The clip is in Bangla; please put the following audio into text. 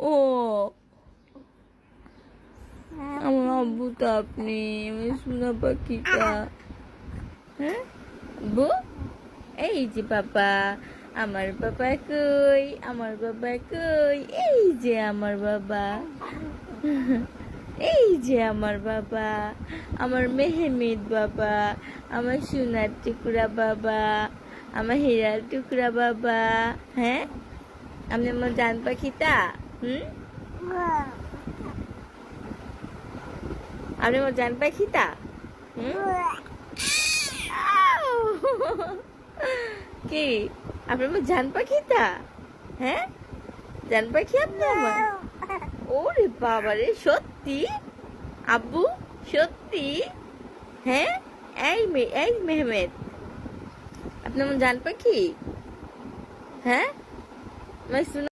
ও আমার আব্বু তো আপনি, আমি সোনা পাখিটা। হ্যাঁ আব্বু, এই যে বাবা, আমার বাবা কই, আমার বাবা কই, এই যে আমার বাবা, এই যে আমার বাবা, আমার মেহমেদ বাবা, আমার সোনার টুকরা বাবা, আমার হীরার টুকরা বাবা। হ্যাঁ, আপনি আমার জান পাখিটা। আপনি আমার জান পাখিটা। কি আপনি আমার জান পাখিটা? হ্যাঁ, জান পাখি আপনি আমার। ওরে বাবা রে, সত্যি আব্বু, সত্যি? হ্যাঁ, এই মেহমেদ, আপনি আমার জান পাখি? হ্যাঁ,